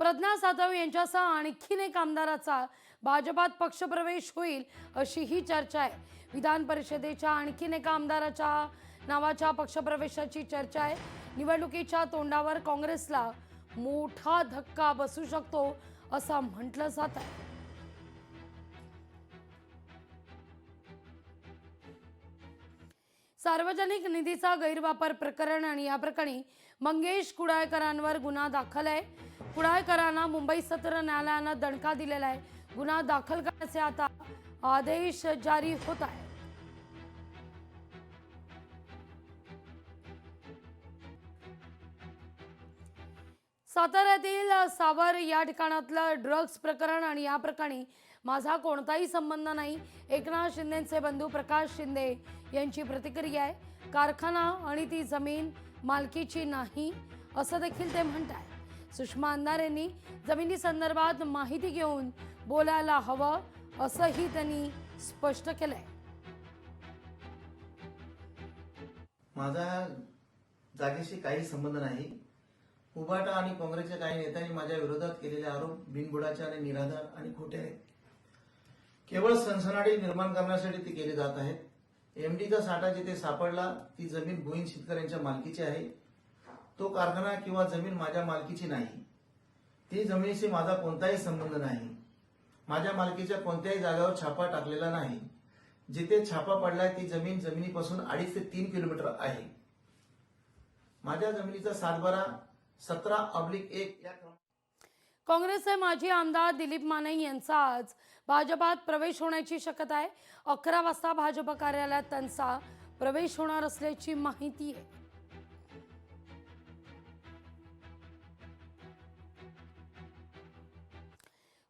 प्रज्ञा सातव यांच्यासह आणखीन एक आमदाराचा भाजपात पक्षप्रवेश होईल अशी ही चर्चा आहे। विधान परिषदेच्या आणखीन एका आमदाराच्या नावाच्या पक्षप्रवेशाची चर्चा आहे। निवडणुकीच्या तोंडावर काँग्रेसला मोठा धक्का बसू शकतो असं म्हटलं जात आहे। सार्वजनिक निधीचा गैरवापर प्रकरण आणि या प्रकरणी मंगेश कुडाळकरांवर गुन्हा दाखल आहे। कुडाळकरांना मुंबई सत्र न्यायालयानं दणका दिलेला आहे। गुन्हा दाखल करण्याचे आता आदेश जारी होत आहे। साताऱ्यातील सावर या ठिकाणातलं ड्रग्ज प्रकरण आणि या प्रकरणी माझा कोणताही संबंध नाही, एकनाथ शिंदेचे बंधू प्रकाश शिंदे यांची प्रतिक्रिया आहे। कारखाना आणि ती जमीन मालकीची नाही असं देखील ते म्हणतात। सुषमा अंधारे यांनी जमिनी संदर्भात माहिती घेऊन बोलायला हवं असंही त्यांनी स्पष्ट केलंय। माझा जागेशी काही संबंध नाही। उबाटा आणि काँग्रेसच्या काही नेत्यांनी माझ्या विरोधात केलेले आरोप बिनबुडाचे आणि निराधार आणि खोटे आहेत। केवळ सनसनाटी निर्माण करण्यासाठी ते केले जात आहेत। एमडीचा साठा जिथे सापडला ती जमीन भूईन शेतकऱ्यांच्या मालकीची आहे। तो कारखाना किंवा जमीन माझ्या मालकीची नाही। ती जमिनीशी माझा कोणताही संबंध नाही। माझ्या मालकीच्या कोणत्याही जागेवर छापा टाकलेला नाही। जिथे छापा पडलाय ती जमीन जमिनीपासून 2.5 ते 3 किलोमीटर आहे। माझ्या जमिनीचा सातबारा 17/1 या काँग्रेसचे माजी आमदार दिलीप माने यांचा आज भाजपात प्रवेश होण्याची शक्यता आहे। 11 वाजता भाजप कार्यालयात त्यांचा प्रवेश होणार असल्याची माहिती आहे।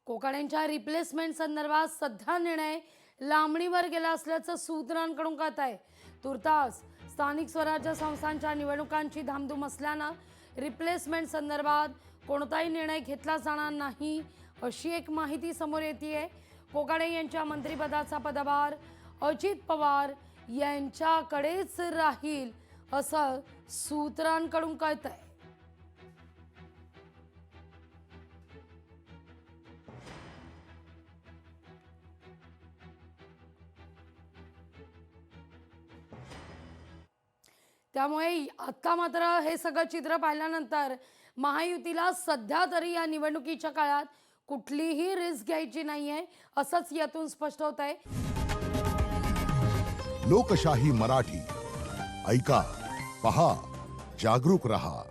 कोकाड्यांच्या रिप्लेसमेंट संदर्भात सध्या निर्णय लांबणीवर गेला असल्याचं सूत्रांकडून कळत आहे। तुर्तास स्थानिक स्वराज्य संस्थांच्या निवडणुकांची धामधूम असल्यानं रिप्लेसमेंट संदर्भात कोणताही निर्णय घेतला जाणार नाही अशी एक माहिती समोर येते। कोकाडे यांच्या मंत्रिपदाचा पदभार अजित पवार यांच्याकडेच राहील असं सूत्रांकडून कळतंय। त्यामुळे आता मात्र हे सगळं चित्र पाहिल्यानंतर महायुतीला सध्या तरी या निवडणुकीच्या काळात कुठलीही रिस्क घ्यायची नाहीये असंच यातून स्पष्ट होत आहे। लोकशाही मराठी ऐका, पहा, जागरूक रहा।